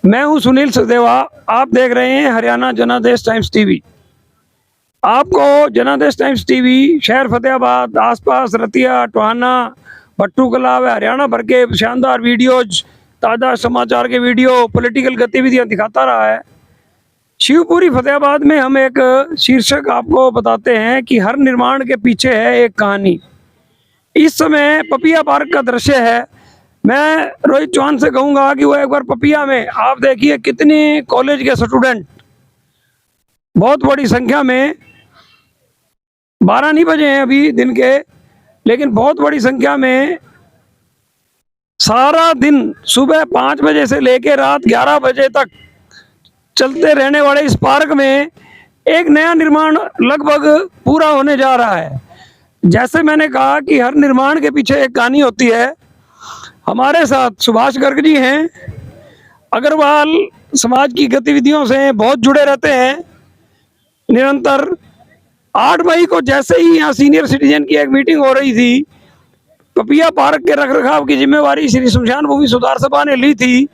मैं हूं सुनील सचदेवा। आप देख रहे हैं हरियाणा जनादेश टाइम्स टीवी। आपको जनादेश टाइम्स टीवी शहर फतेहाबाद, आसपास रतिया, टोहाना, भट्टू कला व हरियाणा भर के शानदार वीडियोज, ताज़ा समाचार के वीडियो, पॉलिटिकल गतिविधियां दिखाता रहा है। शिवपुरी फतेहाबाद में हम एक शीर्षक आपको बताते हैं कि हर निर्माण के पीछे है एक कहानी। इस समय पपिया पार्क का दृश्य है। मैं रोहित चौहान से कहूंगा कि वो एक बार पपिया में आप देखिए कितनी कॉलेज के स्टूडेंट बहुत बड़ी संख्या में, 12 नहीं बजे हैं अभी दिन के, लेकिन बहुत बड़ी संख्या में सारा दिन सुबह 5 बजे से लेकर रात 11 बजे तक चलते रहने वाले इस पार्क में एक नया निर्माण लगभग पूरा होने जा रहा है। जैसे मैंने कहा कि हर निर्माण के पीछे एक कहानी होती है। हमारे साथ सुभाष गर्ग जी हैं। अग्रवाल समाज की गतिविधियों से बहुत जुड़े रहते हैं निरंतर। 8 मई को जैसे ही यहाँ सीनियर सिटीजन की एक मीटिंग हो रही थी, पपिया पार्क के रखरखाव की जिम्मेवारी श्री शमशान भूमि सुधार सभा ने ली थी,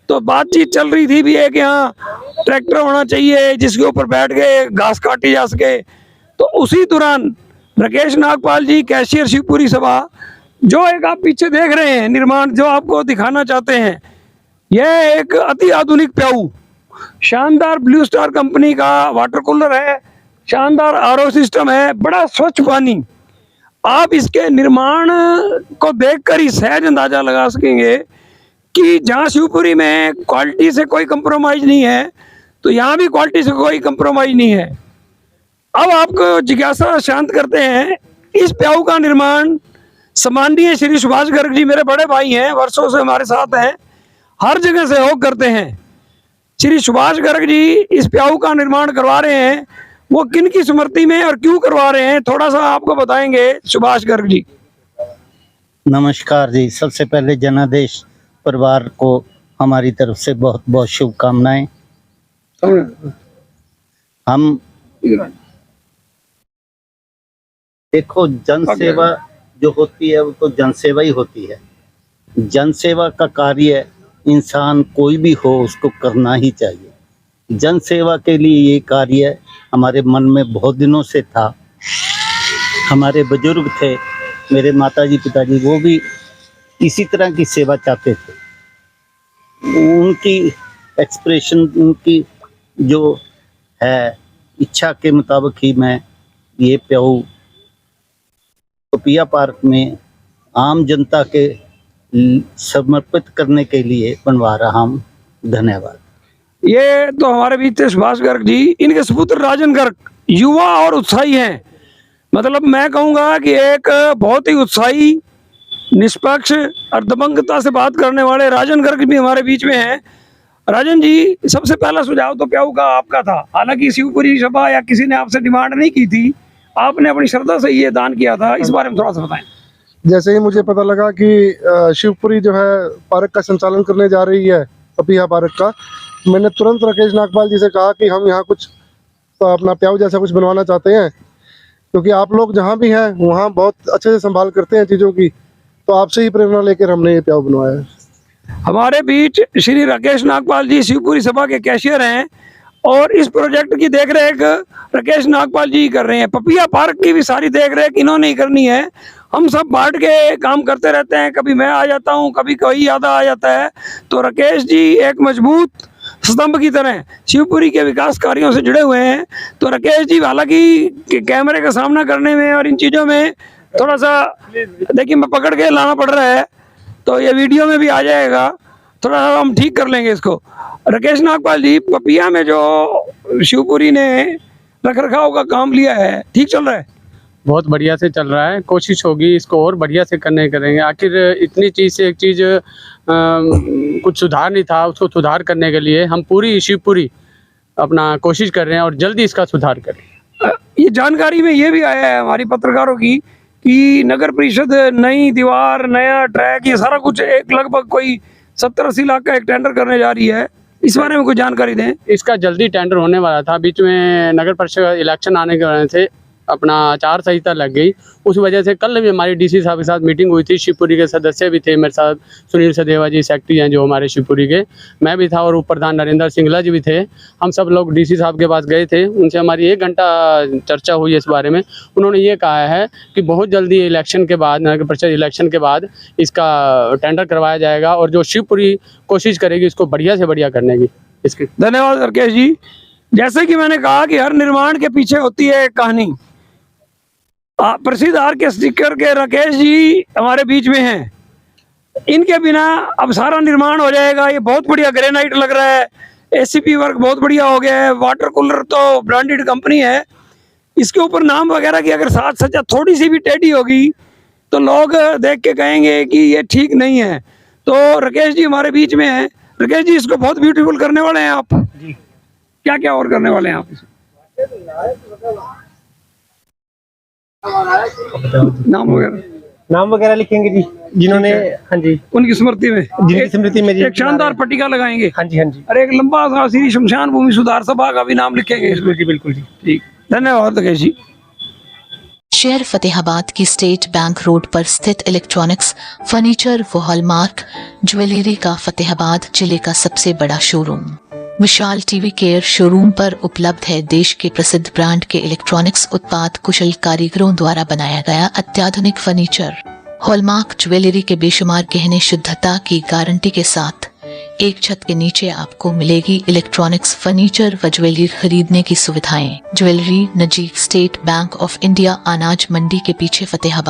तो बातचीत चल रही थी भी एक यहाँ ट्रैक्टर होना चाहिए जिसके ऊपर बैठ के घास काटी जा सके। तो उसी दौरान राकेश नागपाल जी, कैशियर शिवपुरी सभा, जो एक आप पीछे देख रहे हैं निर्माण जो आपको दिखाना चाहते हैं, यह एक अति आधुनिक प्याऊ शानदार ब्लू स्टार कंपनी का वाटर कूलर है, शानदार आरओ सिस्टम है, बड़ा स्वच्छ पानी। आप इसके निर्माण को देखकर ही सहज अंदाजा लगा सकेंगे कि जहाँ शिवपुरी में क्वालिटी से कोई कंप्रोमाइज नहीं है, तो यहाँ भी क्वालिटी से कोई कंप्रोमाइज नहीं है। अब आपको जिज्ञासा शांत करते हैं। इस प्याऊ का निर्माण सम्माननीय श्री सुभाष गर्ग जी, मेरे बड़े भाई हैं, वर्षों से हमारे साथ हैं, हर जगह सहयोग करते हैं। श्री सुभाष गर्ग जी इस प्याऊ का निर्माण करवा रहे हैं। वो किन की स्मृति में और क्यों करवा रहे हैं, थोड़ा सा आपको बताएंगे सुभाष गर्ग जी। नमस्कार जी। सबसे पहले जनादेश परिवार को हमारी तरफ से बहुत बहुत शुभकामनाएं। हम देखो, जन सेवा जो होती है वो तो जन सेवा ही होती है। जन सेवा का कार्य इंसान कोई भी हो उसको करना ही चाहिए। जन सेवा के लिए ये कार्य हमारे मन में बहुत दिनों से था। हमारे बुजुर्ग थे, मेरे माताजी पिताजी, वो भी इसी तरह की सेवा चाहते थे। उनकी एक्सप्रेशन, उनकी जो है इच्छा के मुताबिक ही मैं ये प्याऊ पपिया पार्क में आम जनता के समर्पित करने के लिए बनवा रहा हूँ। धन्यवाद। ये तो हमारे बीच थे सुभाष गर्ग जी। इनके सुपुत्र राजन गर्ग युवा और उत्साही हैं। मतलब मैं कहूँगा कि एक बहुत ही उत्साही, निष्पक्ष और दबंगता से बात करने वाले राजन गर्ग भी हमारे बीच में हैं। राजन जी, सबसे पहला सुझाव तो प्याऊ का आपका था। हालांकि शिवपुरी सभा या किसी ने आपसे डिमांड नहीं की थी, आपने अपनी श्रद्धा से ये दान किया था। इस बारे में थोड़ा सा बताएं। जैसे ही मुझे पता लगा कि शिवपुरी जो है पार्क का संचालन करने जा रही है, पपिया पार्क का, मैंने तुरंत राकेश नागपाल जी से कहा कि हम यहाँ कुछ अपना प्याऊ जैसा कुछ बनवाना चाहते हैं, क्योंकि आप लोग जहाँ भी हैं वहाँ बहुत अच्छे से संभाल करते हैं चीज़ों की, तो आपसे ही प्रेरणा लेकर हमने ये प्याऊ बनवाया है। हमारे बीच श्री राकेश नागपाल जी शिवपुरी सभा के कैशियर हैं और इस प्रोजेक्ट की देखरेख राकेश नागपाल जी कर रहे हैं। पपिया पार्क की भी सारी देखरेख इन्होंने ही करनी है। हम सब बांट के काम करते रहते हैं, कभी मैं आ जाता हूं, कभी कोई याद आ जाता है। तो राकेश जी एक मजबूत स्तंभ की तरह शिवपुरी के विकास कार्यों से जुड़े हुए हैं। तो राकेश जी हालांकि कैमरे का सामना करने में और इन चीज़ों में थोड़ा सा देखिए मैं पकड़ के लाना पड़ रहा है, तो ये वीडियो में भी आ जाएगा, थोड़ा सा हम ठीक कर लेंगे इसको। राकेश नागपाल जी, पपिया में जो शिवपुरी ने रखरखाव का काम लिया है, ठीक चल रहा है? बहुत बढ़िया से चल रहा है। कोशिश होगी इसको और बढ़िया से करेंगे। आखिर इतनी चीज़ से एक चीज़ कुछ सुधार नहीं था, उसको सुधार करने के लिए हम पूरी शिवपुरी अपना कोशिश कर रहे हैं और जल्दी इसका सुधार करें। ये जानकारी में ये भी आया है हमारी पत्रकारों की कि नगर परिषद नई दीवार, नया ट्रैक, ये सारा कुछ एक लगभग कोई 70-80 लाख का एक टेंडर करने जा रही है। इस बारे में कोई जानकारी दें। इसका जल्दी टेंडर होने वाला था, बीच में नगर परिषद इलेक्शन आने के वाले थे, अपना आचार संहिता लग गई। उस वजह से कल भी हमारी डीसी साहब के साथ मीटिंग हुई थी, शिवपुरी के सदस्य भी थे मेरे साथ, सुनील सदेवा जी सेक्रेटरी हैं जो हमारे शिवपुरी के, मैं भी था और उप प्रधान नरेंद्र सिंगला जी भी थे। हम सब लोग डीसी साहब के पास गए थे, उनसे हमारी 1 घंटा चर्चा हुई इस बारे में। उन्होंने ये कहा है कि बहुत जल्दी इलेक्शन के बाद, नगर परिषद इलेक्शन के बाद इसका टेंडर करवाया जाएगा और जो शिवपुरी कोशिश करेगी इसको बढ़िया से बढ़िया करने की। इसकी धन्यवाद राकेश जी। जैसे कि मैंने कहा कि हर निर्माण के पीछे होती है एक कहानी। प्रसिद्ध आर.के. स्टिकर के राकेश जी हमारे बीच में हैं। इनके बिना अब सारा निर्माण हो जाएगा। ये बहुत बढ़िया ग्रेनाइट लग रहा है, एसीपी वर्क बहुत बढ़िया हो गया है, वाटर कूलर तो ब्रांडेड कंपनी है। इसके ऊपर नाम वगैरह की अगर साज सज्जा थोड़ी सी भी टेढ़ी होगी तो लोग देख के कहेंगे कि ये ठीक नहीं है। तो राकेश जी हमारे बीच में हैं। राकेश जी, इसको बहुत ब्यूटीफुल करने वाले हैं आप जी। क्या क्या और करने वाले हैं आप इसे? नाम वगैरह लिखेंगे जी, जिन्होंने, हाँ जी, उनकी स्मृति में, जिनकी स्मृति में जी एक शानदार पट्टिका लगाएंगे। हाँ जी, हाँ जी, और एक लंबा सा श्री शमशान भूमि सुधार सभा का भी नाम लिखेंगे। बिल्कुल जी, बिल्कुल जी। ठीक, धन्यवाद राकेश जी। शहर फतेहाबाद की स्टेट बैंक रोड पर स्थित इलेक्ट्रॉनिक्स, फर्नीचर व हॉलमार्क ज्वेलरी का फतेहाबाद जिले का सबसे बड़ा शोरूम विशाल टीवी केयर शोरूम पर उपलब्ध है। देश के प्रसिद्ध ब्रांड के इलेक्ट्रॉनिक्स उत्पाद कुशल कारीगरों द्वारा बनाया गया अत्याधुनिक फर्नीचर, हॉलमार्क ज्वेलरी के बेशुमार गहने शुद्धता की गारंटी के साथ एक छत के नीचे आपको मिलेगी इलेक्ट्रॉनिक्स, फर्नीचर व ज्वेलरी खरीदने की सुविधाएं। ज्वेलरी नजीक स्टेट बैंक ऑफ इंडिया अनाज मंडी के पीछे फतेहाबाद।